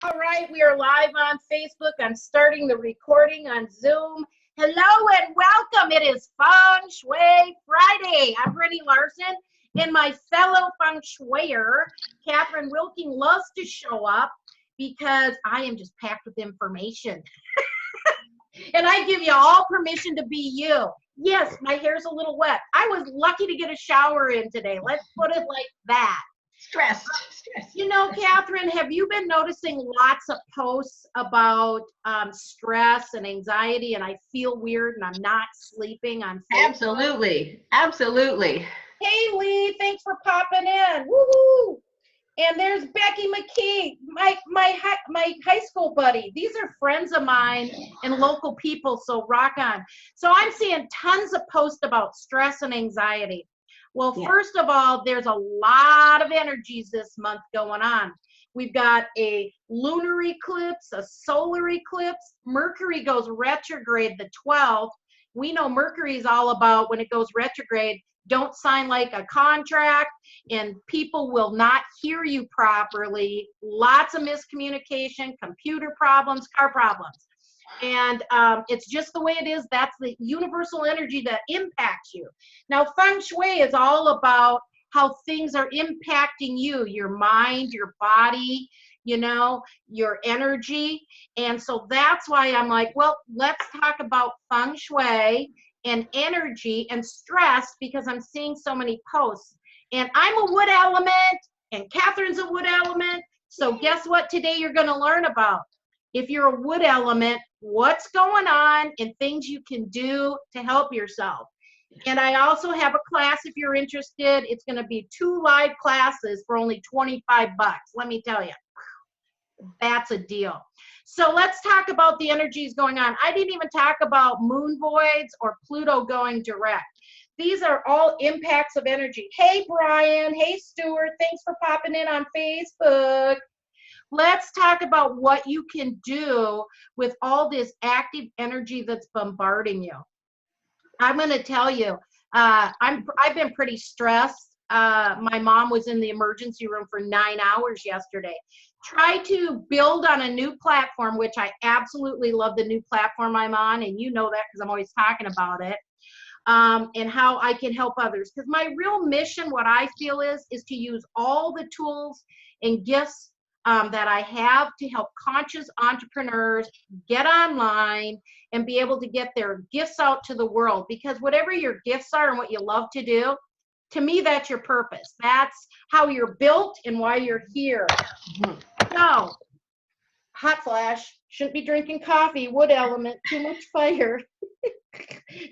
All right, we are live on Facebook. I'm starting the recording on Zoom. Hello and welcome. It is Feng Shui Friday. I'm Brittany Larson, and my fellow Feng Shuier, Catherine Wilking, loves to show up because I am just packed with information. And I give you all permission to be you. Yes, my hair's a little wet. I was lucky to get a shower in today. Let's put it like that. Stressed. You know, Catherine, have you been noticing lots of posts about stress and anxiety and I feel weird and I'm not sleeping on Facebook? Absolutely. Hey, Lee, thanks for popping in. Woohoo! And there's Becky McKee, my high school buddy. These are friends of mine and local people, so rock on. So I'm seeing tons of posts about stress and anxiety. Well, first of all, there's a lot of energies this month going on. We've got a lunar eclipse, a solar eclipse. Mercury goes retrograde the 12th. We know Mercury is all about when it goes retrograde, don't sign like a contract and people will not hear you properly. Lots of miscommunication, computer problems, car problems. And it's just the way it is. That's the universal energy that impacts you. Now, Feng Shui is all about how things are impacting you, your mind, your body, you know, your energy. And so that's why I'm like, well, let's talk about Feng Shui and energy and stress because I'm seeing so many posts. And I'm a wood element and Catherine's a wood element. So guess what today you're going to learn about? If you're a wood element, what's going on and things you can do to help yourself. And I also have a class if you're interested. It's going to be 2 live classes for only 25 bucks. Let me tell you, that's a deal. So let's talk about the energies going on. I didn't even talk about moon voids or Pluto going direct. These are all impacts of energy. Hey, Brian. Hey, Stuart. Thanks for popping in on Facebook. Let's talk about what you can do with all this active energy that's bombarding you. I'm going to tell you, I've been pretty stressed. My mom was in the emergency room for 9 hours yesterday. Try to build on a new platform, which I absolutely love the new platform I'm on, and you know that because I'm always talking about it, and how I can help others. Because my real mission, what I feel is to use all the tools and gifts that I have to help conscious entrepreneurs get online and be able to get their gifts out to the world. Because whatever your gifts are and what you love to do, to me, that's your purpose. That's how you're built and why you're here. So, hot flash, shouldn't be drinking coffee, wood element, too much fire.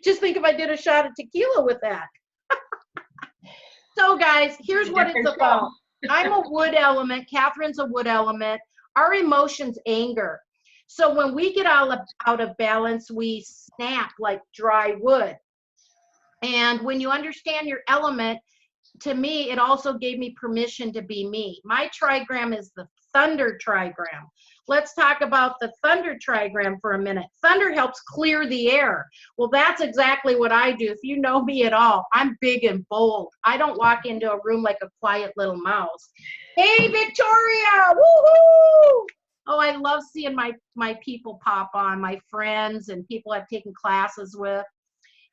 Just think if I did a shot of tequila with that. So guys, here's what it's about. I'm a wood element. Catherine's a wood element. Our emotions anger. So when we get out of balance, we snap like dry wood. And when you understand your element, to me, it also gave me permission to be me. My trigram is the thunder trigram. Let's talk about the thunder trigram for a minute. Thunder helps clear the air. Well, that's exactly what I do. If you know me at all, I'm big and bold. I don't walk into a room like a quiet little mouse. Hey, Victoria, woohoo! Oh, I love seeing my people pop on, my friends and people I've taken classes with.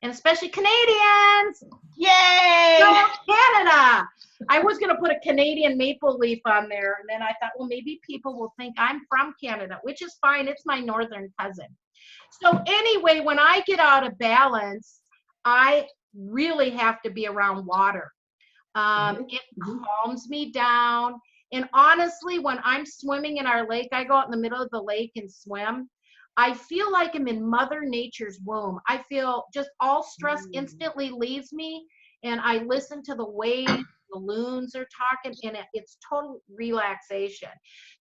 And especially Canadians. Yay! Go Canada! I was going to put a Canadian maple leaf on there, and then I thought, well, maybe people will think I'm from Canada, which is fine. It's my northern cousin. So anyway, when I get out of balance, I really have to be around water. It calms me down. And honestly, when I'm swimming in our lake, I go out in the middle of the lake and swim. I feel like I'm in Mother Nature's womb. I feel just all stress instantly leaves me, and I listen to the waves, the loons are talking, and it's total relaxation.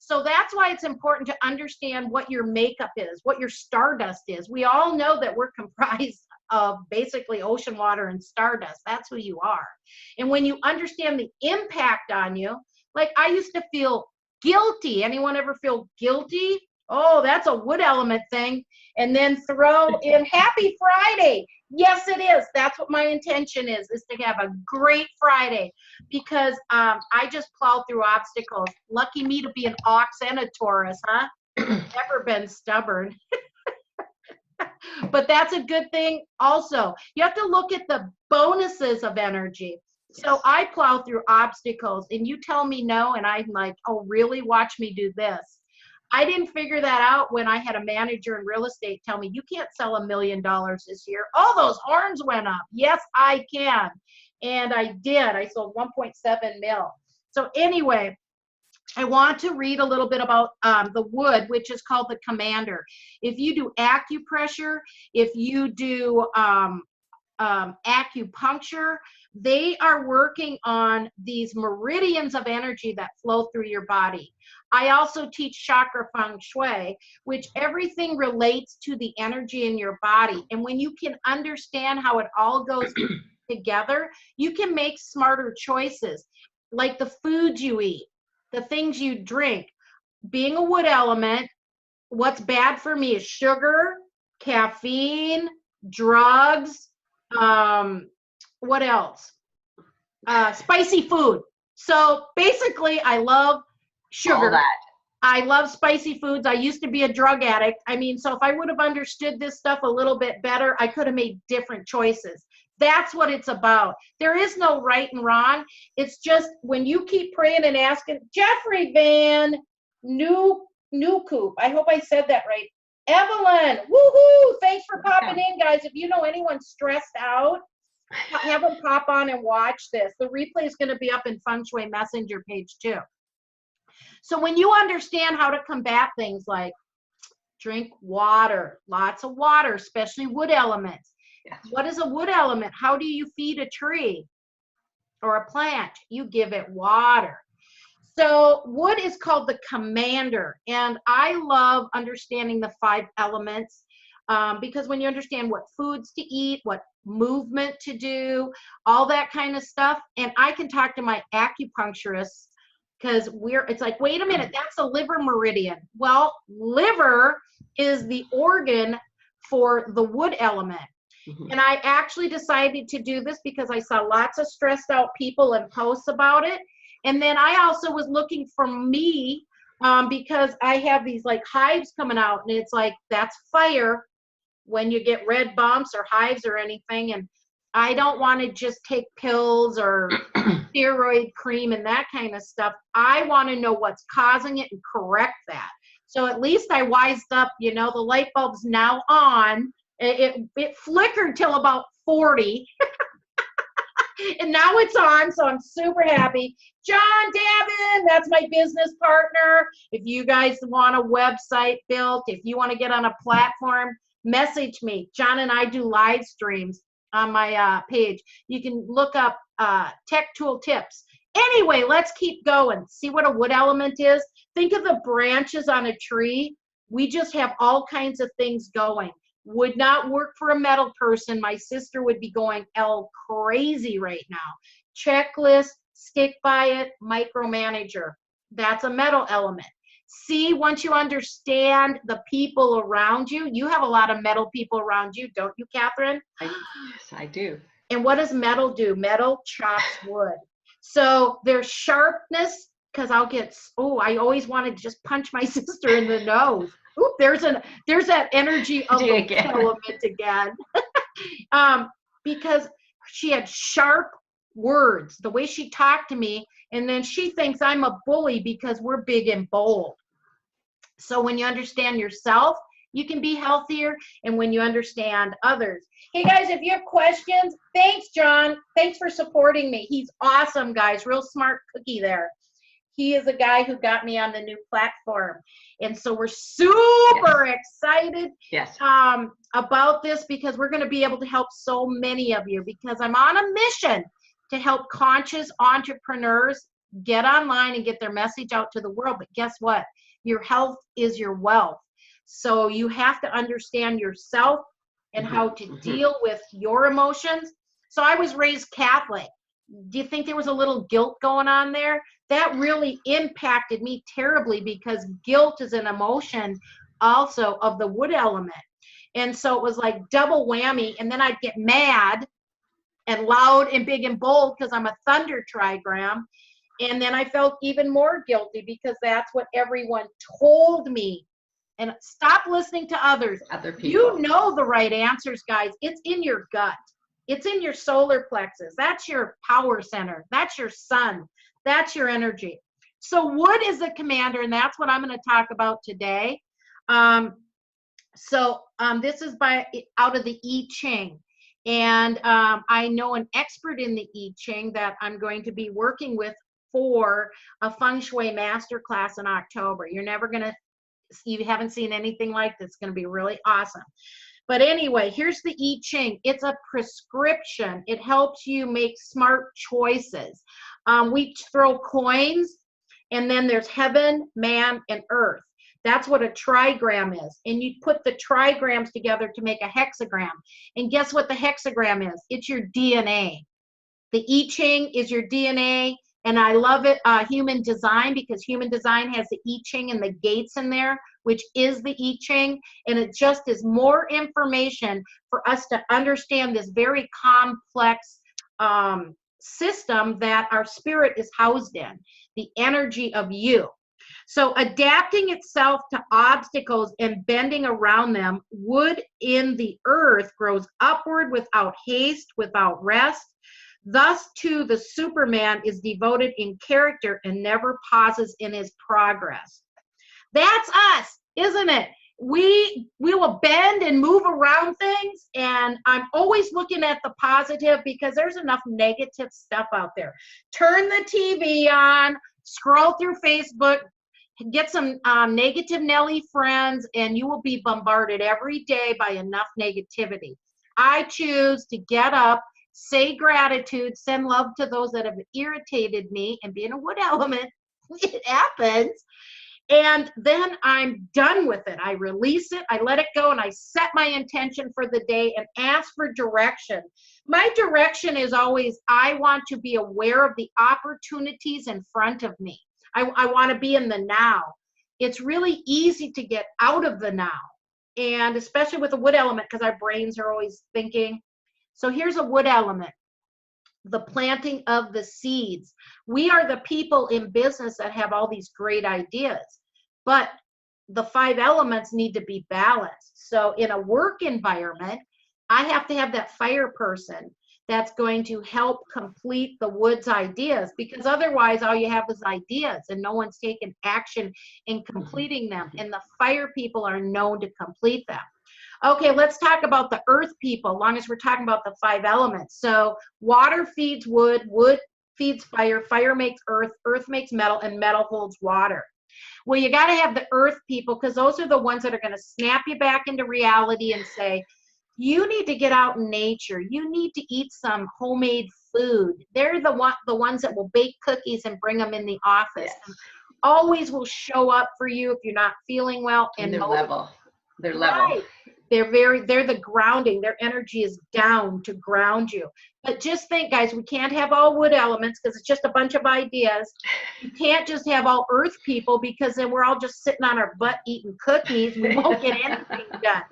So that's why it's important to understand what your makeup is, what your stardust is. We all know that we're comprised of basically ocean water and stardust. That's who you are. And when you understand the impact on you, like I used to feel guilty. Anyone ever feel guilty? Oh, that's a wood element thing. And then throw in Happy Friday. Yes, it is. That's what my intention is to have a great Friday because I just plowed through obstacles. Lucky me to be an ox and a Taurus, huh? Never been stubborn. But that's a good thing also. You have to look at the bonuses of energy. So I plow through obstacles and you tell me no and I'm like, oh really? Watch me do this. I didn't figure that out when I had a manager in real estate tell me you can't sell $1 million this year. Oh, those horns went up. Yes, I can. And I did. I sold 1.7 mil. So anyway, I want to read a little bit about the wood, which is called the commander. If you do acupressure, if you do acupuncture, they are working on these meridians of energy that flow through your body. I also teach chakra Feng Shui, which everything relates to the energy in your body. And when you can understand how it all goes together, you can make smarter choices, like the food you eat, the things you drink. Being a wood element, what's bad for me is sugar, caffeine, drugs, what else? Spicy food. So basically, I love sugar. All that. I love spicy foods. I used to be a drug addict. I mean, so if I would have understood this stuff a little bit better, I could have made different choices. That's what it's about. There is no right and wrong. It's just when you keep praying and asking, Jeffrey Van Newcoop, I hope I said that right. Evelyn, woohoo! Thanks for popping in, guys. If you know anyone stressed out, have them pop on and watch this. The replay is going to be up in Feng Shui Messenger page too. So when you understand how to combat things like drink water, lots of water, especially wood elements. Yes. What is a wood element? How do you feed a tree or a plant? You give it water. So wood is called the commander. And I love understanding the 5 elements because when you understand what foods to eat, what movement to do, all that kind of stuff. And I can talk to my acupuncturist because it's like, wait a minute, that's a liver meridian. Well, liver is the organ for the wood element. Mm-hmm. And I actually decided to do this because I saw lots of stressed out people and posts about it. And then I also was looking for me because I have these like hives coming out and it's like, that's fire when you get red bumps or hives or anything. And I don't want to just take pills or steroid cream and that kind of stuff. I want to know what's causing it and correct that. So at least I wised up, you know, the light bulb's now on. It flickered till about 40. And now it's on, so I'm super happy. John Davin, that's my business partner. If you guys want a website built, if you want to get on a platform, message me. John and I do live streams on my page. You can look up tech tool tips. Anyway, let's keep going. See what a wood element is? Think of the branches on a tree. We just have all kinds of things going. Would not work for a metal person. My sister would be going crazy right now. Checklist, stick by it, micromanager. That's a metal element. See, once you understand the people around you, you have a lot of metal people around you, don't you, Catherine? Yes, I do. And what does metal do? Metal chops wood. So there's sharpness, because I always wanted to just punch my sister in the nose. Oop, there's that energy of the element again. Because she had sharp words, the way she talked to me, and then she thinks I'm a bully because we're big and bold. So when you understand yourself, you can be healthier, and when you understand others. Hey guys, if you have questions, thanks John. Thanks for supporting me. He's awesome, guys. Real smart cookie there. He is a guy who got me on the new platform. And so we're super excited about this because we're going to be able to help so many of you because I'm on a mission to help conscious entrepreneurs get online and get their message out to the world. But guess what? Your health is your wealth. So you have to understand yourself and how to deal with your emotions. So I was raised Catholic. Do you think there was a little guilt going on there? That really impacted me terribly because guilt is an emotion also of the wood element. And so it was like double whammy. And then I'd get mad and loud and big and bold because I'm a thunder trigram. And then I felt even more guilty because that's what everyone told me. And stop listening to others. Other people. You know the right answers, guys. It's in your gut. It's in your solar plexus. That's your power center. That's your sun. That's your energy. So wood is the commander, and that's what I'm going to talk about today. This is out of the I Ching. And I know an expert in the I Ching that I'm going to be working with for a Feng Shui masterclass in October. You haven't seen anything like this. It's going to be really awesome. But anyway, here's the I Ching. It's a prescription. It helps you make smart choices. We throw coins, and then there's heaven, man, and earth. That's what a trigram is. And you put the trigrams together to make a hexagram. And guess what the hexagram is? It's your DNA. The I Ching is your DNA. And I love it, human design, because human design has the I Ching and the gates in there, which is the I Ching. And it just is more information for us to understand this very complex system that our spirit is housed in, the energy of you. So adapting itself to obstacles and bending around them, wood in the earth grows upward without haste, without rest. Thus, too, the Superman is devoted in character and never pauses in his progress. That's us, isn't it? We will bend and move around things, and I'm always looking at the positive because there's enough negative stuff out there. Turn the TV on, scroll through Facebook, get some negative Nelly friends, and you will be bombarded every day by enough negativity. I choose to get up, say gratitude, send love to those that have irritated me, and being a wood element, it happens. And then I'm done with it. I release it, I let it go, and I set my intention for the day and ask for direction. My direction is always, I want to be aware of the opportunities in front of me. I want to be in the now. It's really easy to get out of the now, and especially with the wood element, because our brains are always thinking. So here's a wood element, the planting of the seeds. We are the people in business that have all these great ideas, but the 5 elements need to be balanced. So in a work environment, I have to have that fire person that's going to help complete the wood's ideas, because otherwise all you have is ideas and no one's taking action in completing them. And the fire people are known to complete them. Okay, let's talk about the earth people, as long as we're talking about the 5 elements. So water feeds wood, wood feeds fire, fire makes earth, earth makes metal, and metal holds water. Well, you got to have the earth people, because those are the ones that are going to snap you back into reality and say, you need to get out in nature. You need to eat some homemade food. They're the ones that will bake cookies and bring them in the office. Yes. Always will show up for you if you're not feeling well. And they're level. They're level. Right. They're the grounding. Their energy is down to ground you. But just think, guys, we can't have all wood elements because it's just a bunch of ideas. You can't just have all earth people, because then we're all just sitting on our butt eating cookies. We won't get anything done.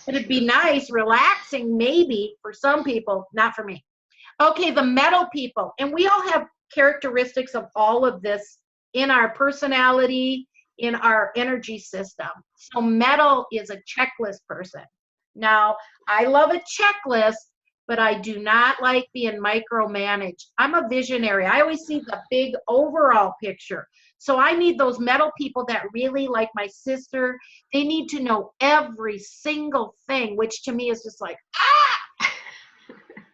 It'd be nice, relaxing, maybe for some people, not for me. Okay, the metal people. And we all have characteristics of all of this in our personality, in our energy system. So metal is a checklist person. Now, I love a checklist, but I do not like being micromanaged. I'm a visionary. I always see the big overall picture. So I need those metal people that really, like my sister, they need to know every single thing, which to me is just like, ah!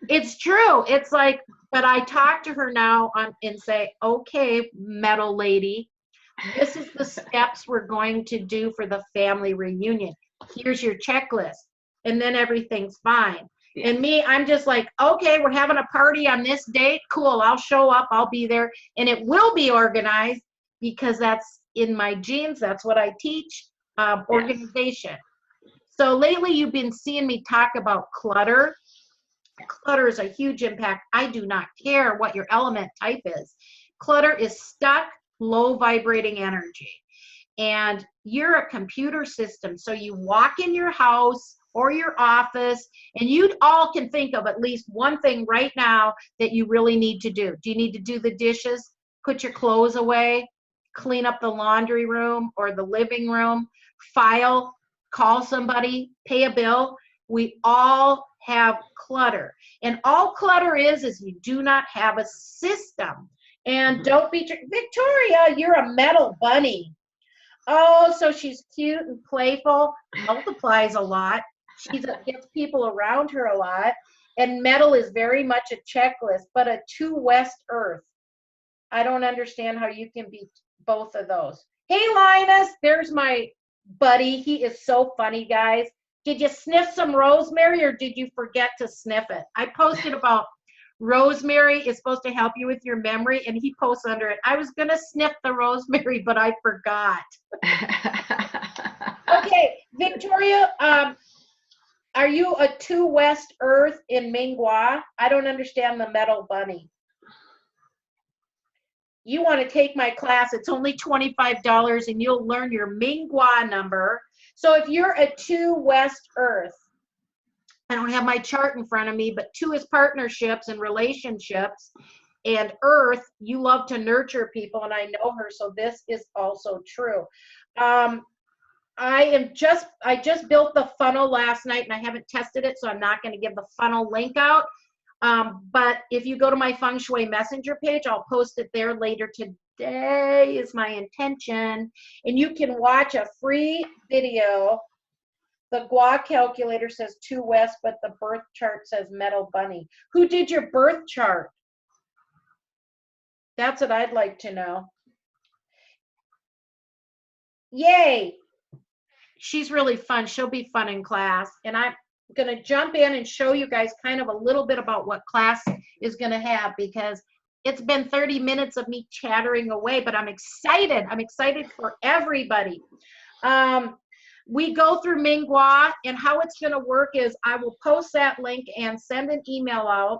It's true. It's like, but I talk to her now and say, okay, metal lady, this is the steps we're going to do for the family reunion. Here's your checklist. And then everything's fine. Yeah. And me, I'm just like, okay, we're having a party on this date. Cool, I'll show up. I'll be there. And it will be organized because that's in my genes. That's what I teach, organization. Yes. So lately you've been seeing me talk about clutter. Clutter is a huge impact. I do not care what your element type is. Clutter is stuck, low vibrating energy. And you're a computer system. So you walk in your house or your office, and you all can think of at least one thing right now that you really need to do. Do you need to do the dishes, put your clothes away, clean up the laundry room or the living room, file, call somebody, pay a bill? We all have clutter. And all clutter is you do not have a system. And don't be, Victoria, you're a metal bunny. Oh, so she's cute and playful, multiplies a lot. She gets people around her a lot. And metal is very much a checklist, but a 2 West Earth. I don't understand how you can be both of those. Hey, Linus, there's my buddy. He is so funny, guys. Did you sniff some rosemary or did you forget to sniff it? I posted about rosemary is supposed to help you with your memory, and he posts under it, I was going to sniff the rosemary, but I forgot. Okay, Victoria, are you a 2 West Earth in Mingwa? I don't understand the metal bunny. You want to take my class, it's only $25 and you'll learn your Mingwa number. So if you're a 2 West Earth, I don't have my chart in front of me, but 2 is partnerships and relationships, and Earth, you love to nurture people, and I know her, so this is also true. I just built the funnel last night, and I haven't tested it, so I'm not going to give the funnel link out. But if you go to my Feng Shui Messenger page, I'll post it there later today is my intention. And you can watch a free video. The Gua calculator says 2 West, but the birth chart says metal bunny. Who did your birth chart? That's what I'd like to know. Yay. She's really fun. She'll be fun in class. And I'm going to jump in and show you guys kind of a little bit about what class is going to have, because it's been 30 minutes of me chattering away, but I'm excited. I'm excited for everybody. We go through Mingwa, and how it's going to work is I will post that link and send an email out,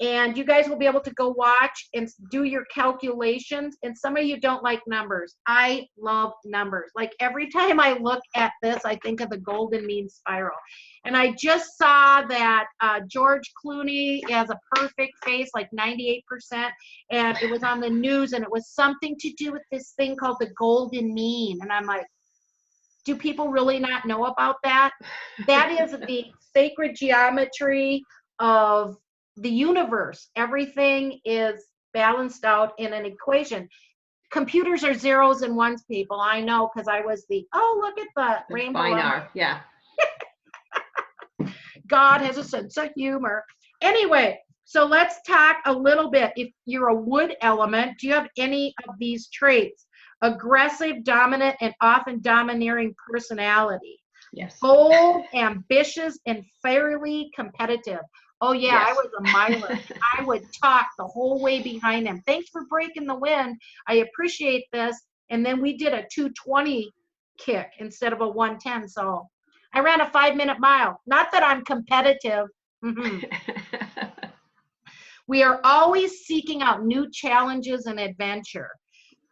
and you guys will be able to go watch and do your calculations. And some of you don't like numbers. I love numbers. Like every time I look at this, I think of the golden mean spiral. And I just saw that George Clooney has a perfect face, like 98%, and it was on the news, and it was something to do with this thing called the golden mean. And I'm like, do people really not know about that? That is the sacred geometry of the universe. Everything is balanced out in an equation. Computers are zeros and ones, people. I know, because I was oh, look at the rainbow. Binar, yeah. God has a sense of humor. Anyway, so let's talk a little bit. If you're a wood element, do you have any of these traits? Aggressive, dominant, and often domineering personality. Yes. Bold, ambitious, and fairly competitive. Oh yeah, yes. I was a miler. I would talk the whole way behind him. Thanks for breaking the wind. I appreciate this. And then we did a 220 kick instead of a 110. So I ran a 5-minute mile. Not that I'm competitive. We are always seeking out new challenges and adventure.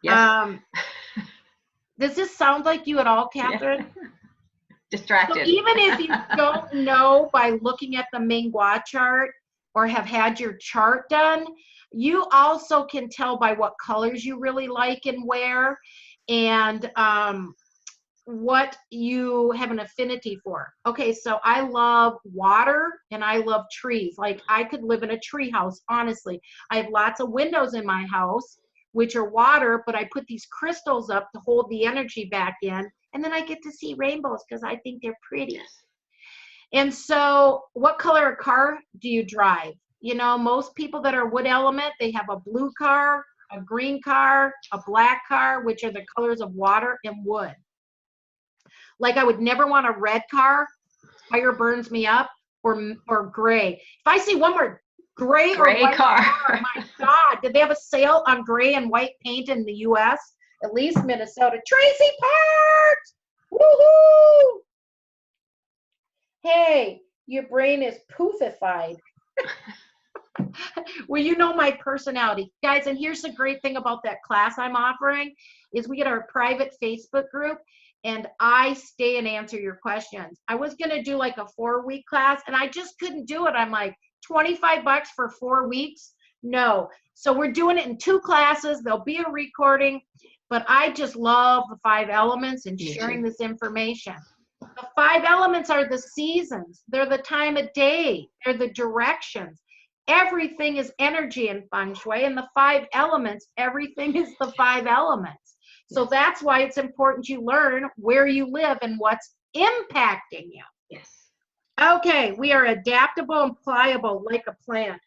Yes. Does this sound like you at all, Catherine? Yeah. Distracted. So even if you don't know by looking at the Mingwa chart or have had your chart done, you also can tell by what colors you really like and wear, and what you have an affinity for. Okay, so I love water and I love trees. Like I could live in a tree house, honestly. I have lots of windows in my house, which are water, but I put these crystals up to hold the energy back in, and then I get to see rainbows because I think they're pretty. And so what color car do you drive? You know, most people that are wood element, they have a blue car, a green car, a black car, which are the colors of water and wood. Like I would never want a red car, fire burns me up, or gray. If I see one more gray or white car, my God, did they have a sale on gray and white paint in the US? At least Minnesota. Tracy Parks! Woohoo! Hey, your brain is poofified. Well, you know my personality. Guys, and here's the great thing about that class I'm offering is we get our private Facebook group. and I stay and answer your questions. I was going to do like a 4-week class and I just couldn't do it. I'm like, $25 for 4 weeks? No. So we're doing it in 2 classes. There'll be a recording, but I just love the 5 elements and sharing this information. The 5 elements are the seasons. They're the time of day. They're the directions. Everything is energy in Feng Shui, and the 5 elements, everything is the 5 elements. So that's why it's important you learn where you live and what's impacting you. Yes. Okay, we are adaptable and pliable like a plant.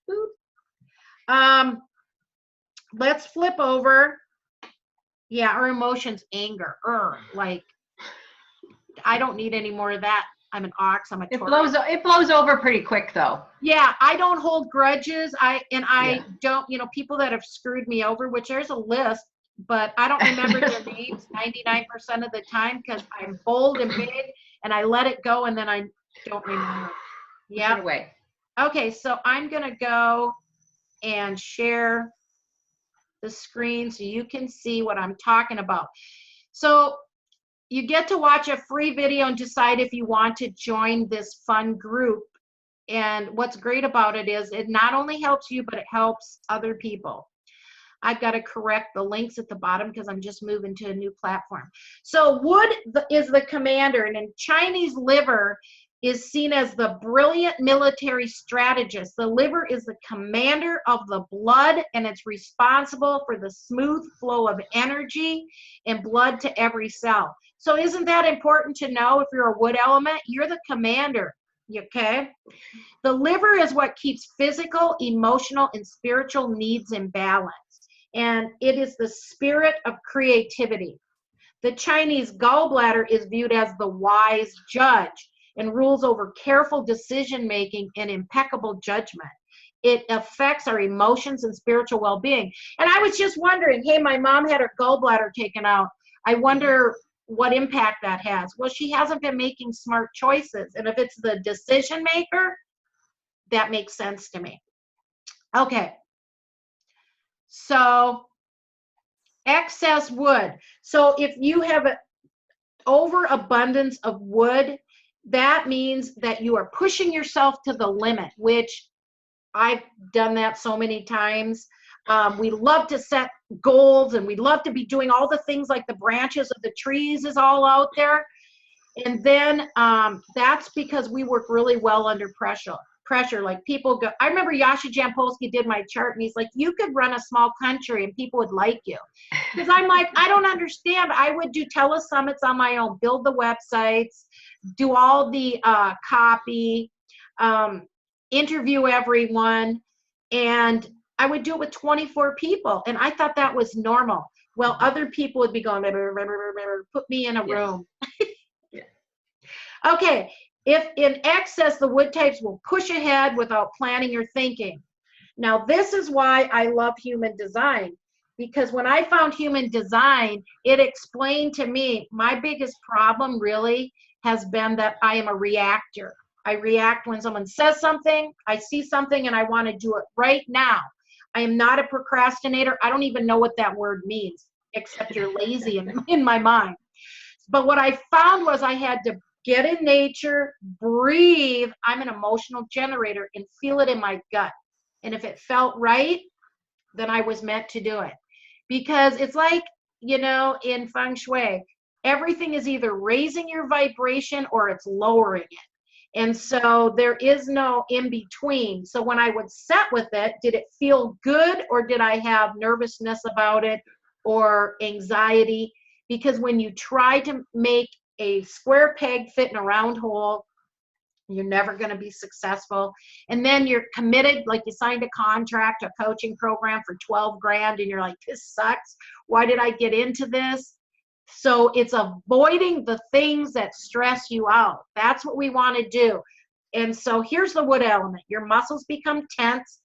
Let's flip over. Yeah, our emotions, anger, like, I don't need any more of that. I'm an ox. I'm a Taurus. It blows over pretty quick though. Yeah, I don't hold grudges. I don't, people that have screwed me over, which there's a list, but I don't remember their names 99% of the time because I'm bold and big and I let it go and then I don't remember. Yeah. Okay, so I'm going to go and share the screen so you can see what I'm talking about. So you get to watch a free video and decide if you want to join this fun group. And what's great about it is it not only helps you, but it helps other people. I've got to correct the links at the bottom because I'm just moving to a new platform. So wood is the commander, and in Chinese, liver is seen as the brilliant military strategist. The liver is the commander of the blood, and it's responsible for the smooth flow of energy and blood to every cell. So isn't that important to know? If you're a wood element, you're the commander, okay? The liver is what keeps physical, emotional, and spiritual needs in balance. And it is the spirit of creativity. The Chinese gallbladder is viewed as the wise judge and rules over careful decision-making and impeccable judgment. It affects our emotions and spiritual well-being. And I was just wondering, hey, my mom had her gallbladder taken out. I wonder what impact that has. Well, she hasn't been making smart choices. And if it's the decision maker, that makes sense to me. Okay. So excess wood. So if you have an overabundance of wood, that means that you are pushing yourself to the limit, which I've done that so many times. We love to set goals and we love to be doing all the things like the branches of the trees is all out there. And then that's because we work really well under pressure. Like people go, I remember Yasha Jampolsky did my chart and he's like, you could run a small country and people would like you. Because I'm like, I don't understand. I would do telesummits on my own, build the websites, do all the copy, interview everyone, and I would do it with 24 people. And I thought that was normal. Well, other people would be going, put me in a room. Okay. If in excess, the wood types will push ahead without planning or thinking. Now, this is why I love human design, because when I found human design, it explained to me my biggest problem really has been that I am a reactor. I react when someone says something, I see something, and I want to do it right now. I am not a procrastinator. I don't even know what that word means, except you're lazy in my mind. But what I found was I had to get in nature, breathe. I'm an emotional generator and feel it in my gut. And if it felt right, then I was meant to do it. Because it's like, in Feng Shui, everything is either raising your vibration or it's lowering it. And so there is no in between. So when I would set with it, did it feel good or did I have nervousness about it or anxiety? Because when you try to make a square peg fit in a round hole, you're never going to be successful. And then you're committed, like you signed a contract, a coaching program for 12 grand, and you're like, this sucks. Why did I get into this? So it's avoiding the things that stress you out. That's what we want to do. And so here's the wood element. Your muscles become tense.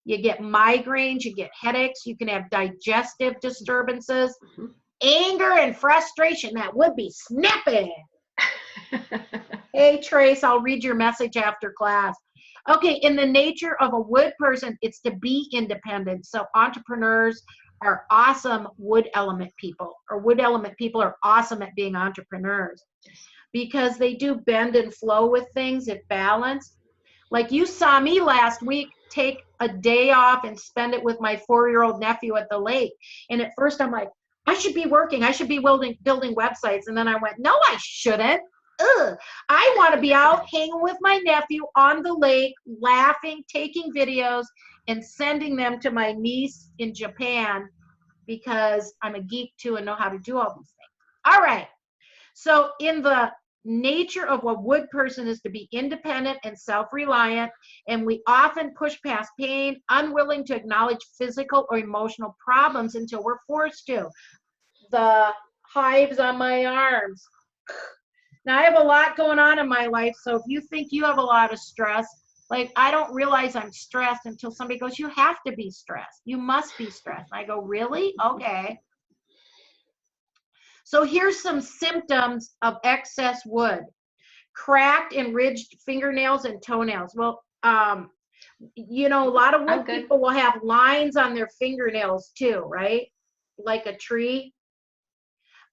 You get migraines, you get headaches, you can have digestive disturbances. Anger and frustration, that would be snapping. Hey, Trace, I'll read your message after class. Okay, in the nature of a wood person, it's to be independent. So entrepreneurs are awesome wood element people, or wood element people are awesome at being entrepreneurs because they do bend and flow with things at balance. Like you saw me last week take a day off and spend it with my 4-year-old nephew at the lake. And at first I'm like, I should be working. I should be building websites. And then I went, no, I shouldn't. Ugh. I want to be out hanging with my nephew on the lake, laughing, taking videos, and sending them to my niece in Japan because I'm a geek too and know how to do all these things. All right. So in the nature of a wood person is to be independent and self-reliant, and we often push past pain, unwilling to acknowledge physical or emotional problems until we're forced to. The hives on my arms. Now I have a lot going on in my life, so if you think you have a lot of stress, like I don't realize I'm stressed until somebody goes, you have to be stressed. You must be stressed. And I go, really? Okay. So here's some symptoms of excess wood. Cracked and ridged fingernails and toenails. Well, you know, a lot of wood people will have lines on their fingernails too, right? Like a tree.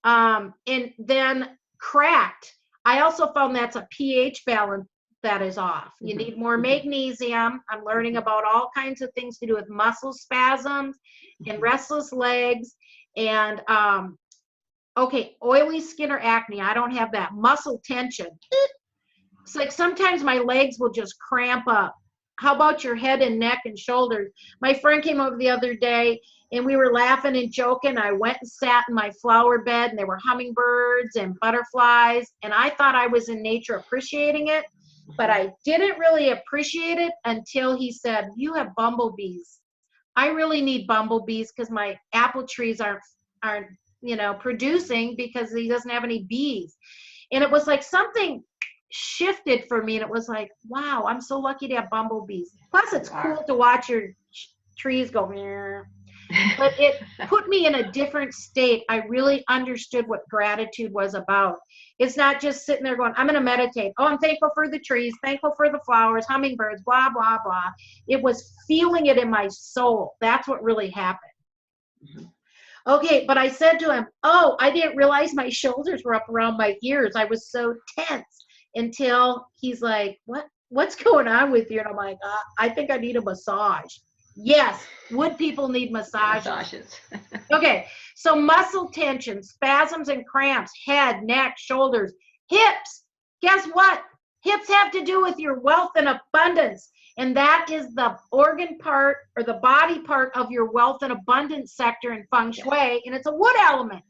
And then cracked. I also found that's a pH balance that is off. You need more magnesium. I'm learning about all kinds of things to do with muscle spasms and restless legs and okay, oily skin or acne. I don't have that. Muscle tension. It's like sometimes my legs will just cramp up. How about your head and neck and shoulders? My friend came over the other day and we were laughing and joking. I went and sat in my flower bed and there were hummingbirds and butterflies. And I thought I was in nature appreciating it, but I didn't really appreciate it until he said, you have bumblebees. I really need bumblebees because my apple trees aren't, you know, producing because he doesn't have any bees. And it was like something shifted for me and it was like, wow, I'm so lucky to have bumblebees. Plus it's cool to watch your trees go, but it put me in a different state. I really understood what gratitude was about. It's not just sitting there going, I'm going to meditate. Oh, I'm thankful for the trees, thankful for the flowers, hummingbirds, blah, blah, blah. It was feeling it in my soul. That's what really happened. Okay, but I said to him, oh, I didn't realize my shoulders were up around my ears. I was so tense until he's like, what's going on with you? And I'm like, I think I need a massage. Yes, wood people need massages. Okay, so muscle tension, spasms and cramps, head, neck, shoulders, hips. Guess what? Hips have to do with your wealth and abundance. And that is the organ part or the body part of your wealth and abundance sector in Feng Shui. And it's a wood element.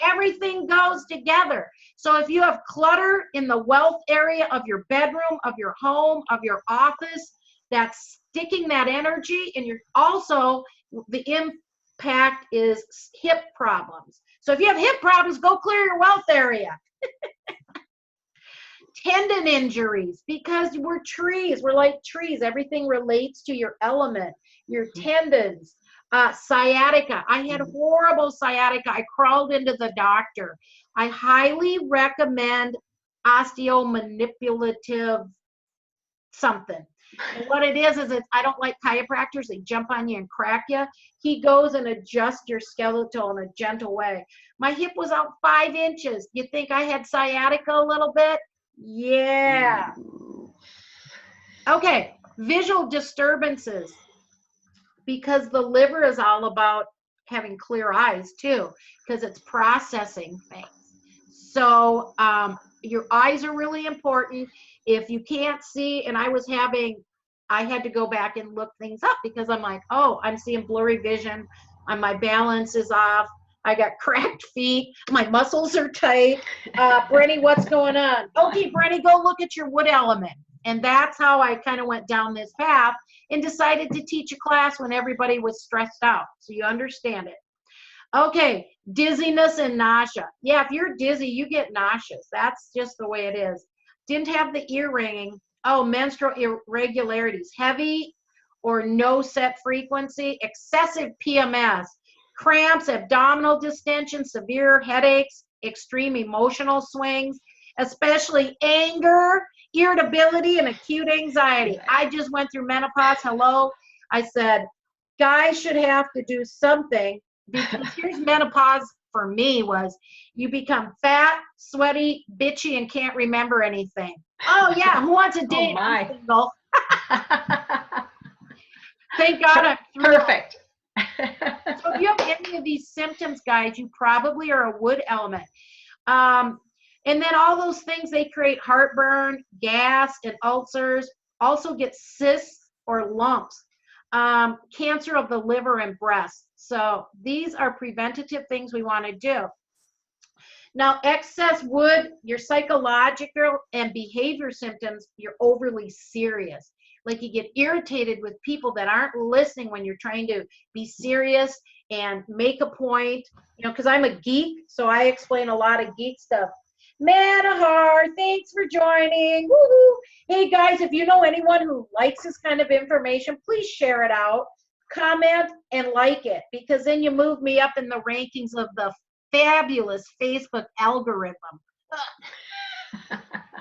Everything goes together. So if you have clutter in the wealth area of your bedroom, of your home, of your office, that's sticking that energy. And you're also, the impact is hip problems. So if you have hip problems, go clear your wealth area. Tendon injuries, because we're trees. We're like trees. Everything relates to your element, your tendons. Sciatica. I had horrible sciatica. I crawled into the doctor. I highly recommend osteomanipulative something. And what it is I don't like chiropractors. They jump on you and crack you. He goes and adjusts your skeletal in a gentle way. My hip was out 5 inches. You think I had sciatica a little bit? Yeah. Okay, visual disturbances, because the liver is all about having clear eyes too, because it's processing things. So your eyes are really important. If you can't see, and I had to go back and look things up because I'm like, oh, I'm seeing blurry vision, and my balance is off. I got cracked feet. My muscles are tight. Brenny, what's going on? Okay, Brenny, go look at your wood element. And that's how I kind of went down this path and decided to teach a class when everybody was stressed out. So you understand it. Okay, dizziness and nausea. Yeah, if you're dizzy, you get nauseous. That's just the way it is. Didn't have the ear ringing. Oh, menstrual irregularities. Heavy or no set frequency. Excessive PMS. Cramps, abdominal distension, severe headaches, extreme emotional swings, especially anger, irritability, and acute anxiety. I just went through menopause. Hello. I said, guys should have to do something Because here's menopause for me was you become fat, sweaty, bitchy, and can't remember anything. Oh yeah, who wants a date? Oh my. I'm single. Thank God I'm through. Perfect. So if you have any of these symptoms, guys, you probably are a wood element. And then all those things, they create heartburn, gas, and ulcers. Also get cysts or lumps, cancer of the liver and breast. So these are preventative things we want to do. Now, excess wood, your psychological and behavior symptoms, you're overly serious. Like you get irritated with people that aren't listening when you're trying to be serious and make a point. You know, because I'm a geek, so I explain a lot of geek stuff. Manahar, thanks for joining. Woohoo! Hey guys, if you know anyone who likes this kind of information, please share it out, comment, and like it, because then you move me up in the rankings of the fabulous Facebook algorithm.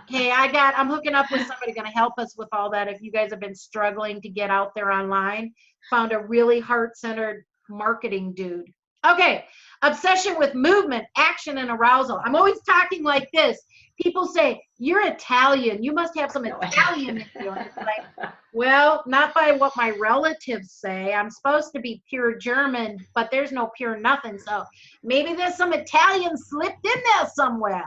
Hey, I'm hooking up with somebody going to help us with all that. If you guys have been struggling to get out there online, found a really heart-centered marketing dude. Okay, obsession with movement, action, and arousal. I'm always talking like this. People say, you're Italian. You must have some Italian in you. And it's like, well, not by what my relatives say. I'm supposed to be pure German, but there's no pure nothing. So maybe there's some Italian slipped in there somewhere.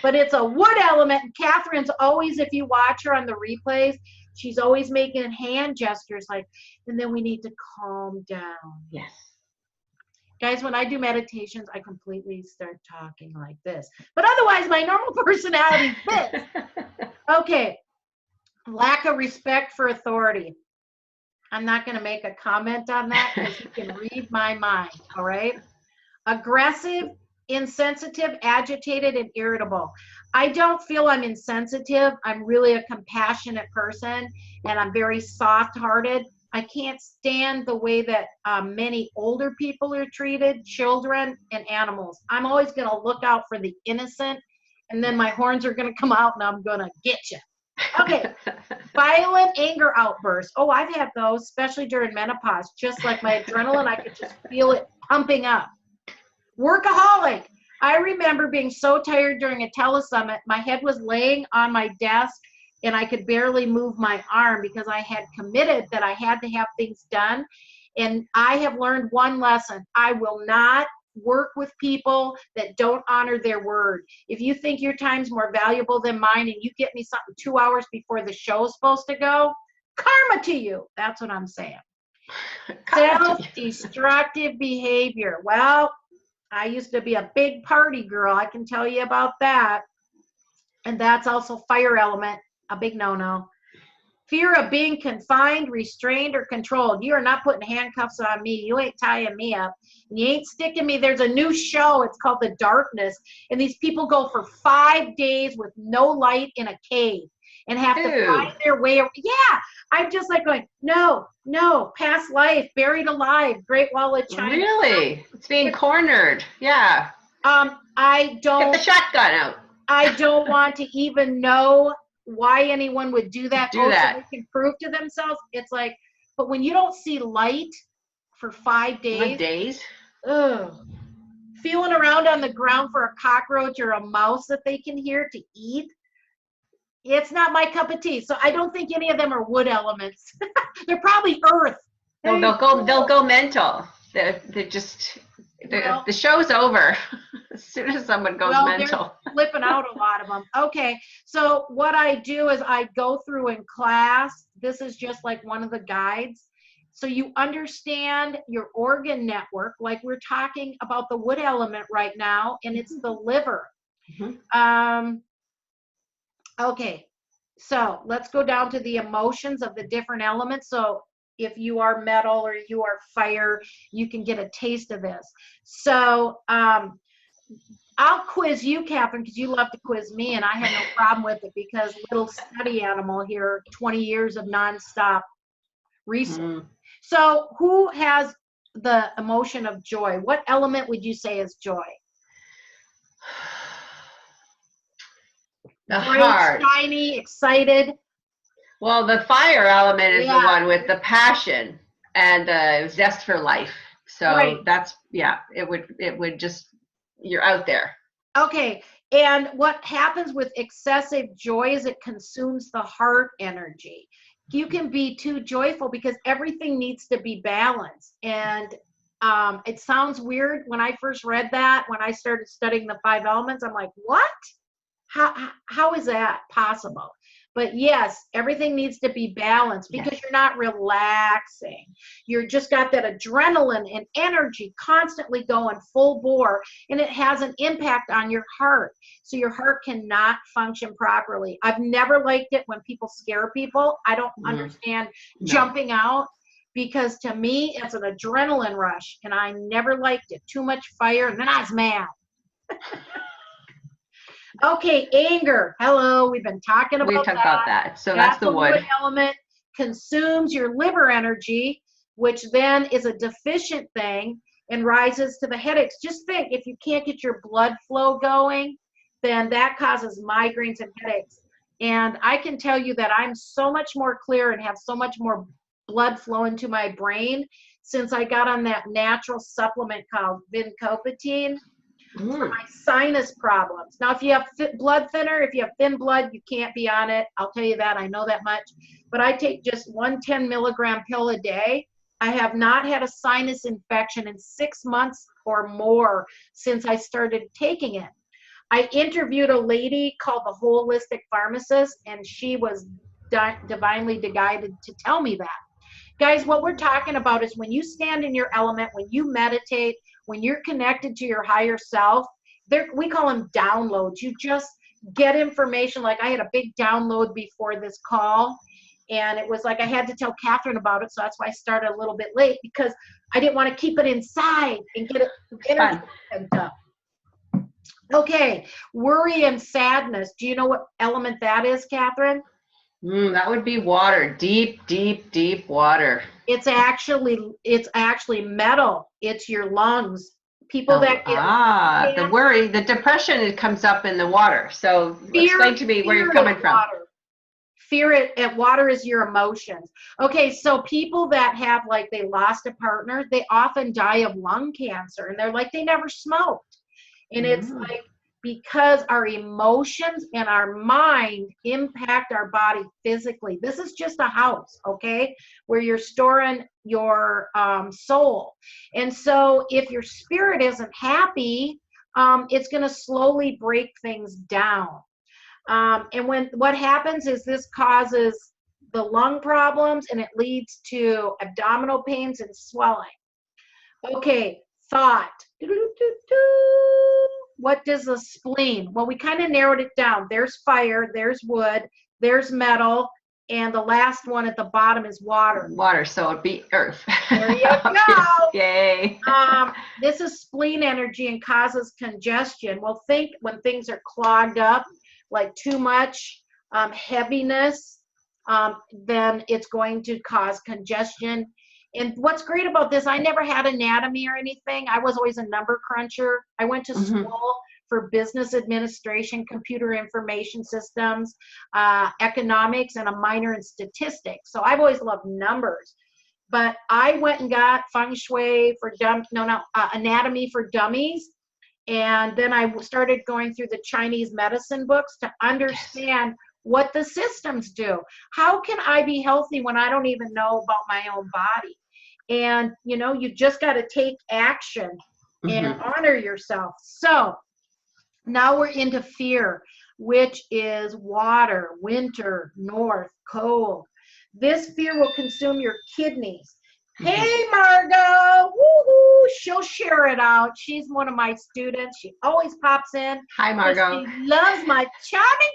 But it's a wood element. And Catherine's always, if you watch her on the replays, she's always making hand gestures like, and then we need to calm down. Yes. Guys, when I do meditations, I completely start talking like this. But otherwise, my normal personality is this. Okay. Lack of respect for authority. I'm not going to make a comment on that because you can read my mind, all right? Aggressive, insensitive, agitated, and irritable. I don't feel I'm insensitive. I'm really a compassionate person, and I'm very soft-hearted. I can't stand the way that many older people are treated, children and animals. I'm always going to look out for the innocent, and then my horns are going to come out, and I'm going to get you. Okay, violent anger outbursts. Oh, I've had those, especially during menopause. Just like my adrenaline, I could just feel it pumping up. Workaholic. I remember being so tired during a telesummit, my head was laying on my desk, and I could barely move my arm because I had committed that I had to have things done. And I have learned one lesson. I will not work with people that don't honor their word. If you think your time's more valuable than mine and you get me something 2 hours before the show's supposed to go, karma to you. That's what I'm saying. Self-destructive behavior. Well, I used to be a big party girl. I can tell you about that. And that's also fire element. A big no-no. Fear of being confined, restrained, or controlled. You are not putting handcuffs on me. You ain't tying me up. You ain't sticking me. There's a new show. It's called The Darkness. And these people go for 5 days with no light in a cave and have to find their way. Yeah. I'm just like going, no, past life, buried alive, Great Wall of China. Really? It's being cornered. Yeah. I don't. Get the shotgun out. I don't want to even know why anyone would do that. So they can prove to themselves. It's like, but when you don't see light for 5 days. 5 days? Ugh. Feeling around on the ground for a cockroach or a mouse that they can hear to eat. It's not my cup of tea. So I don't think any of them are wood elements. They're probably earth. Well, they'll go mental. They're just, the show's over as soon as someone goes mental. They're flipping out, a lot of them. Okay, so what I do is I go through in class. This is just like one of the guides. So you understand your organ network, like we're talking about the wood element right now, and it's the liver. Mm-hmm. Okay, so let's go down to the emotions of the different elements. So if you are metal or you are fire, you can get a taste of this. So I'll quiz you, Catherine, because you love to quiz me, and I have no problem with it because little study animal here, 20 years of nonstop research. Mm. So who has the emotion of joy? What element would you say is joy? The heart. Shiny, excited. Well, the fire element is the one with the passion and the zest for life. So right. that's, yeah, it would just, you're out there. Okay. And what happens with excessive joy is it consumes the heart energy. You can be too joyful because everything needs to be balanced. And it sounds weird when I first read that, when I started studying the 5 elements, I'm like, what? How is that possible? But yes, everything needs to be balanced because Yes. you're not relaxing. You're just got that adrenaline and energy constantly going full bore, and it has an impact on your heart. So your heart cannot function properly. I've never liked it when people scare people. I don't understand jumping out, because to me, it's an adrenaline rush, and I never liked it. Too much fire, and then I was mad. Okay, anger. Hello, we've been talking about We've talked about that. So that's the wood. Wood element consumes your liver energy, which then is a deficient thing and rises to the headaches. Just think, if you can't get your blood flow going, then that causes migraines and headaches. And I can tell you that I'm so much more clear and have so much more blood flow into my brain since I got on that natural supplement called vincopatine. For my sinus problems. Now, if you have blood thinner, if you have thin blood, you can't be on it. I'll tell you that. I know that much. But I take just 1 10-milligram pill a day. I have not had a sinus infection in 6 months or more since I started taking it. I interviewed a lady called the Holistic Pharmacist, and she was divinely guided to tell me that. Guys, what we're talking about is when you stand in your element, when you meditate, when you're connected to your higher self, we call them downloads. You just get information. Like I had a big download before this call, and it was like I had to tell Catherine about it, so that's why I started a little bit late, because I didn't want to keep it inside and get it energy pent up. Okay, worry and sadness. Do you know what element that is, Catherine? That would be water. Deep, deep, deep water. It's actually metal. It's your lungs. People that get the worry, the depression, it comes up in the water. So explain to me where you're coming from. Fear at water is your emotions. Okay, so people that have, like, they lost a partner, they often die of lung cancer, and they're like, they never smoked. And it's like, because our emotions and our mind impact our body physically. This is just a house, okay, where you're storing your soul. And so if your spirit isn't happy, it's going to slowly break things down. And what happens is this causes the lung problems, and it leads to abdominal pains and swelling. Okay, thought. What does the spleen? Well, we kind of narrowed it down. There's fire, there's wood, there's metal, and the last one at the bottom is water. Water, so it'd be earth. There you go. Yay. This is spleen energy and causes congestion. Well, think when things are clogged up, like too much heaviness, then it's going to cause congestion. And what's great about this, I never had anatomy or anything. I was always a number cruncher. I went to school for business administration, computer information systems, economics, and a minor in statistics. So I've always loved numbers. But I went and got Feng Shui for anatomy for dummies. And then I started going through the Chinese medicine books to understand what the systems do. How can I be healthy when I don't even know about my own body? And, you just got to take action and honor yourself. So now we're into fear, which is water, winter, north, cold. This fear will consume your kidneys. Hey, Margot, woohoo, she'll share it out. She's one of my students. She always pops in. Hi, Margot. She loves my charming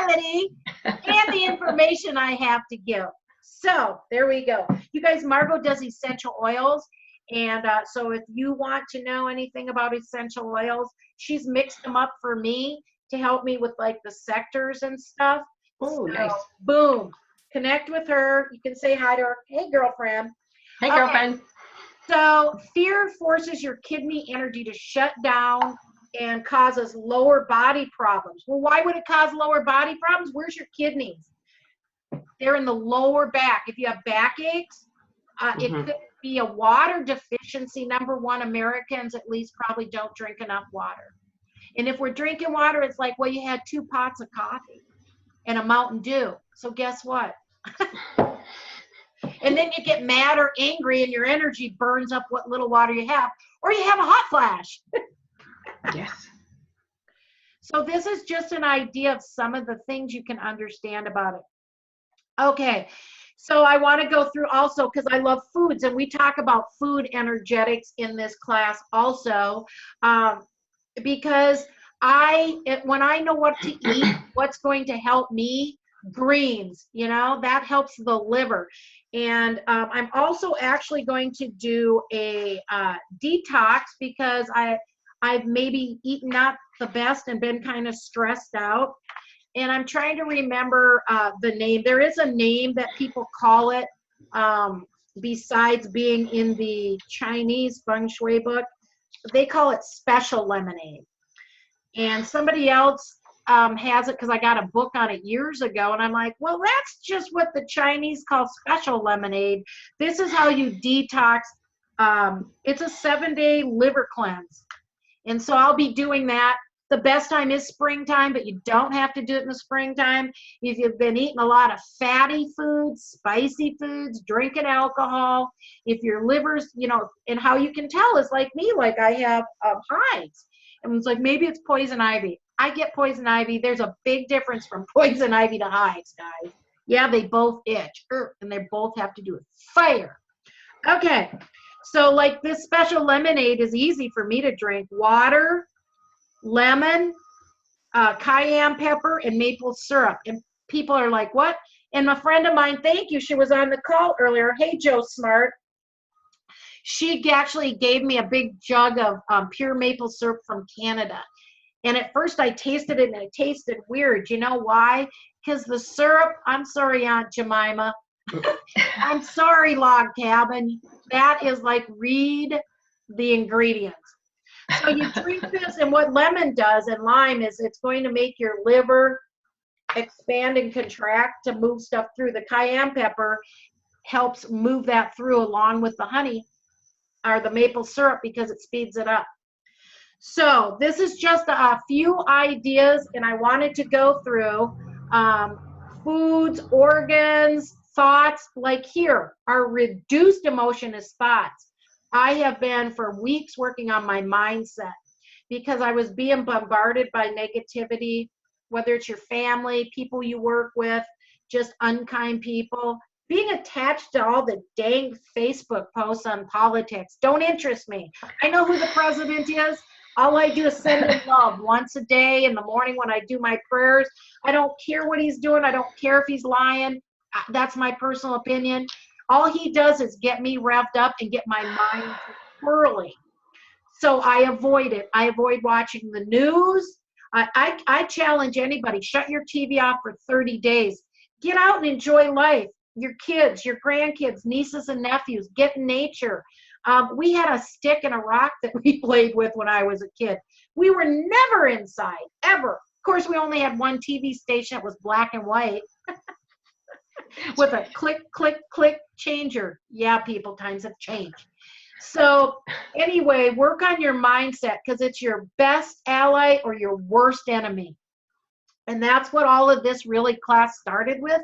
personality and the information I have to give. So there we go. You guys, Margot does essential oils. And so if you want to know anything about essential oils, she's mixed them up for me to help me with like the sectors and stuff. Oh, so, nice. Boom. Connect with her. You can say hi to her. Hey, girlfriend. Hey, girlfriend. Okay. So fear forces your kidney energy to shut down and causes lower body problems. Well, why would it cause lower body problems? Where's your kidneys? They're in the lower back. If you have backaches, It could be a water deficiency. Number one, Americans at least probably don't drink enough water. And if we're drinking water, it's like, well, you had 2 pots of coffee and a Mountain Dew. So guess what? And then you get mad or angry and your energy burns up what little water you have, or you have a hot flash. Yes. So this is just an idea of some of the things you can understand about it. Okay, so I want to go through also, because I love foods, and we talk about food energetics in this class also, because when I know what to eat, what's going to help me, greens, you know, that helps the liver. And I'm also actually going to do a detox, because I've maybe eaten not the best and been kind of stressed out. And I'm trying to remember the name. There is a name that people call it besides being in the Chinese Feng Shui book. They call it special lemonade. And somebody else has it, because I got a book on it years ago, and I'm like, well, that's just what the Chinese call special lemonade. This is how you detox. It's a 7-day liver cleanse. And so I'll be doing that. The best time is springtime, but you don't have to do it in the springtime. If you've been eating a lot of fatty foods, spicy foods, drinking alcohol, if your liver's, you know, and how you can tell is like me, like I have hives. And it's like, maybe it's poison ivy. I get poison ivy. There's a big difference from poison ivy to hives, guys. Yeah, they both itch, and they both have to do with fire. Okay, so like this special lemonade is easy for me to drink. Water, lemon, cayenne pepper, and maple syrup. And people are like, what? And a friend of mine, thank you, she was on the call earlier. Hey, Joe Smart. She actually gave me a big jug of pure maple syrup from Canada. And at first I tasted it and it tasted weird. You know why? Because the syrup, I'm sorry, Aunt Jemima. I'm sorry, Log Cabin. That is like, read the ingredients. So you drink this, and what lemon does and lime is it's going to make your liver expand and contract to move stuff through. The cayenne pepper helps move that through along with the honey or the maple syrup, because it speeds it up. So this is just a few ideas, and I wanted to go through foods, organs, thoughts. Like here, our reduced emotion is thoughts. I have been for weeks working on my mindset, because I was being bombarded by negativity, whether it's your family, people you work with, just unkind people. Being attached to all the dang Facebook posts on politics don't interest me. I know who the president is. All I do is send him love once a day in the morning when I do my prayers. I don't care what he's doing. I don't care if he's lying. That's my personal opinion. All he does is get me revved up and get my mind whirling. So I avoid it. I avoid watching the news. I challenge anybody, shut your TV off for 30 days. Get out and enjoy life. Your kids, your grandkids, nieces and nephews, get in nature. We had a stick and a rock that we played with when I was a kid. We were never inside, ever. Of course, we only had one TV station that was black and white with a click, click, click changer. Yeah, people, times have changed. So anyway, work on your mindset, because it's your best ally or your worst enemy. And that's what all of this really class started with,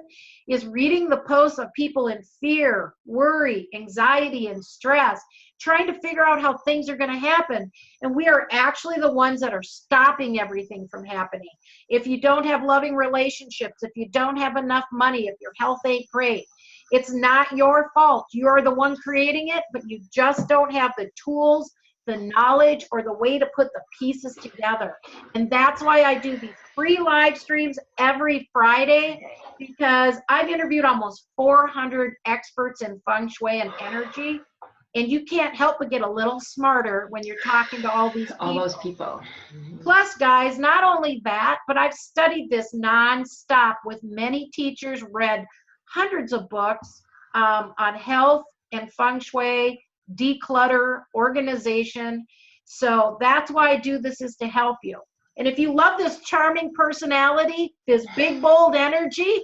is reading the posts of people in fear, worry, anxiety, and stress, trying to figure out how things are going to happen. And we are actually the ones that are stopping everything from happening. If you don't have loving relationships, if you don't have enough money, if your health ain't great, it's not your fault. You're the one creating it, but you just don't have the tools, the knowledge, or the way to put the pieces together. And that's why I do these free live streams every Friday, because I've interviewed almost 400 experts in Feng Shui and energy, and you can't help but get a little smarter when you're talking to all these people. All those people. Plus, guys, not only that, but I've studied this nonstop with many teachers, read hundreds of books on health and Feng Shui, declutter, organization. So that's why I do this, is to help you. And if you love this charming personality, this big, bold energy,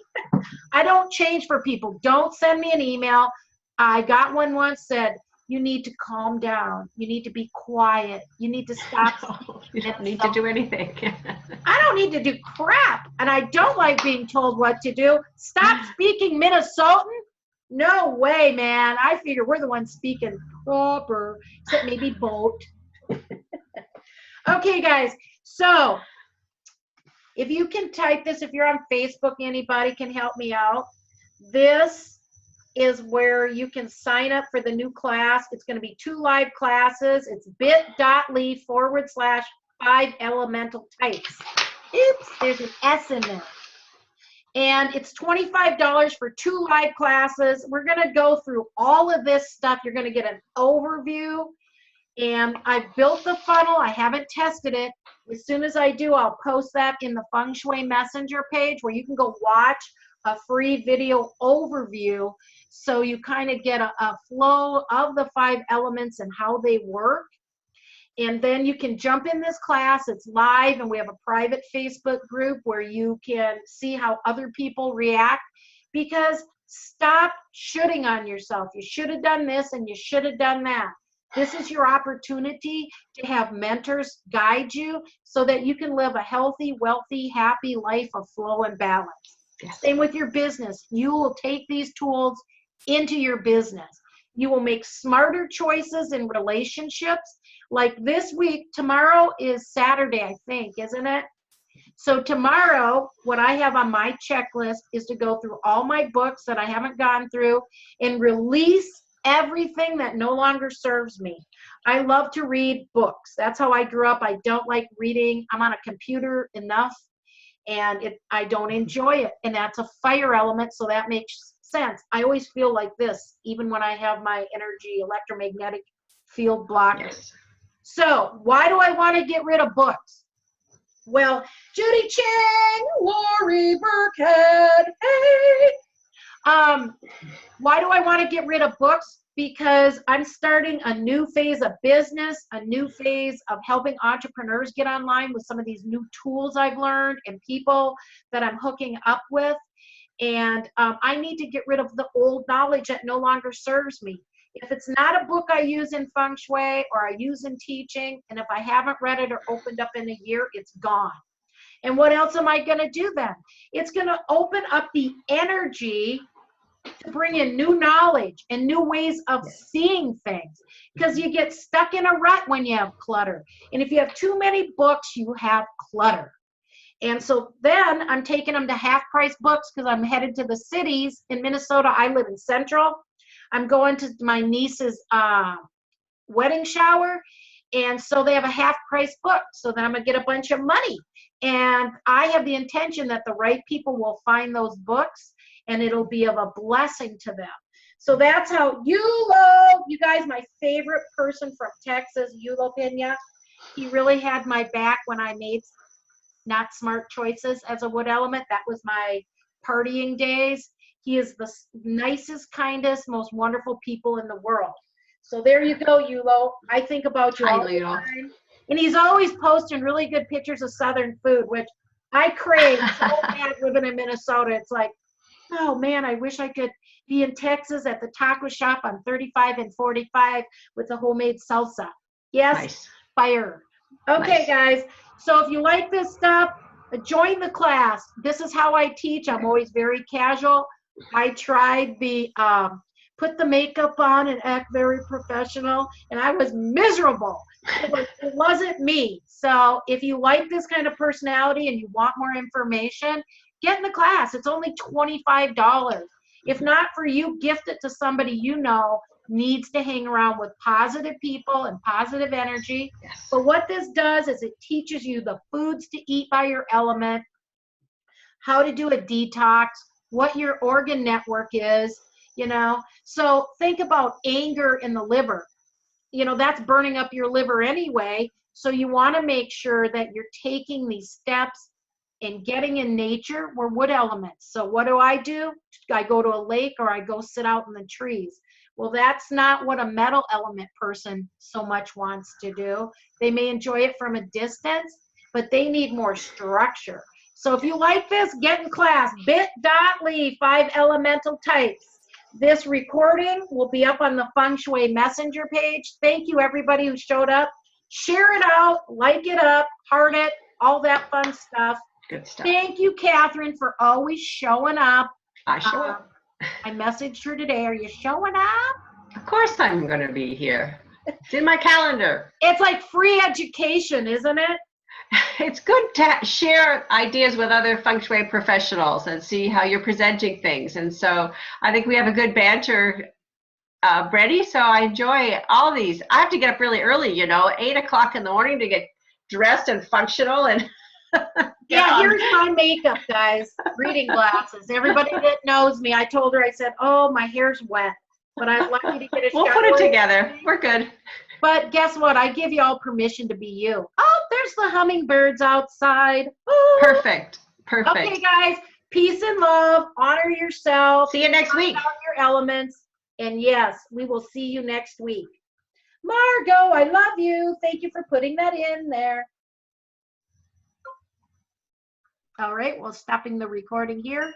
I don't change for people. Don't send me an email. I got one once said, you need to calm down. You need to be quiet. You need to stop. No, you don't need to do anything. I don't need to do crap. And I don't like being told what to do. Stop speaking Minnesotan? No way, man. I figure we're the ones speaking proper, except maybe boat. Okay, guys. So if you can type this, if you're on Facebook, anybody can help me out. This is where you can sign up for the new class. It's going to be 2 live classes. It's bit.ly/5 elemental types. Oops, there's an S in there. And it's $25 for 2 live classes. We're going to go through all of this stuff. You're going to get an overview. And I built the funnel. I haven't tested it. As soon as I do, I'll post that in the Feng Shui Messenger page where you can go watch a free video overview, so you kind of get a flow of the 5 elements and how they work. And then you can jump in this class. It's live, and we have a private Facebook group where you can see how other people react. Because stop shooting on yourself. You should have done this and you should have done that. This is your opportunity to have mentors guide you so that you can live a healthy, wealthy, happy life of flow and balance. Yes. Same with your business. You will take these tools into your business. You will make smarter choices in relationships. Like this week, tomorrow is Saturday, I think, isn't it? So tomorrow, what I have on my checklist is to go through all my books that I haven't gone through and release everything that no longer serves me. I love to read books. That's how I grew up. I don't like reading. I'm on a computer enough, and I don't enjoy it. And that's a fire element, so that makes sense. I always feel like this, even when I have my energy electromagnetic field blockers. Yes. So why do I want to get rid of books? Well, Judy Chang, Lori Burkhead, hey. Why do I want to get rid of books? Because I'm starting a new phase of business, a new phase of helping entrepreneurs get online with some of these new tools I've learned and people that I'm hooking up with. And I need to get rid of the old knowledge that no longer serves me. If it's not a book I use in Feng Shui or I use in teaching, and if I haven't read it or opened up in a year, it's gone. And what else am I going to do then? It's going to open up the energy to bring in new knowledge and new ways of seeing things, because you get stuck in a rut when you have clutter. And if you have too many books, you have clutter. And so then I'm taking them to half-price books because I'm headed to the cities. In Minnesota, I live in Central. I'm going to my niece's wedding shower, and so they have a half-price book. So then I'm going to get a bunch of money. And I have the intention that the right people will find those books, and it'll be of a blessing to them. So that's how Yulo, you guys, my favorite person from Texas, Yulo Pena, he really had my back when I made not smart choices as a wood element. That was my partying days. He is the nicest, kindest, most wonderful people in the world. So there you go, Yulo. I think about you all the time. And he's always posting really good pictures of Southern food, which I crave so bad living in Minnesota. It's like, oh man, I wish I could be in Texas at the taco shop on 35 and 45 with a homemade salsa. Yes, nice. Fire. Okay, nice. Guys. So if you like this stuff, join the class. This is how I teach. I'm always very casual. I tried the put the makeup on and act very professional, and I was miserable. It wasn't me. So if you like this kind of personality and you want more information, get in the class. It's only $25. If not for you, gift it to somebody you know needs to hang around with positive people and positive energy. Yes. But what this does is it teaches you the foods to eat by your element, how to do a detox, what your organ network is, you know. So think about anger in the liver. You know, that's burning up your liver anyway. So you want to make sure that you're taking these steps and getting in nature. We're wood elements. So what do? I go to a lake or I go sit out in the trees. Well, that's not what a metal element person so much wants to do. They may enjoy it from a distance, but they need more structure. So if you like this, get in class, bit.ly, 5 elemental types. This recording will be up on the Feng Shui Messenger page. Thank you, everybody who showed up. Share it out, like it up, heart it, all that fun stuff. Good stuff. Thank you, Catherine, for always showing up. I show up. I messaged her today. Are you showing up? Of course I'm going to be here. It's in my calendar. It's like free education, isn't it? It's good to share ideas with other Feng Shui professionals and see how you're presenting things. And so I think we have a good banter ready. So I enjoy all these. I have to get up really early, 8 o'clock in the morning to get dressed and functional. And yeah, here's my makeup, guys. Reading glasses. Everybody that knows me, I told her, I said, oh, my hair's wet. But I'm lucky to get a shower. We'll put it together. We're good. But guess what? I give you all permission to be you. Oh, there's the hummingbirds outside. Ooh. Perfect. Perfect. Okay, guys. Peace and love. Honor yourself. See you next week. Out your elements. And yes, we will see you next week. Margot, I love you. Thank you for putting that in there. All right, well, stopping the recording here.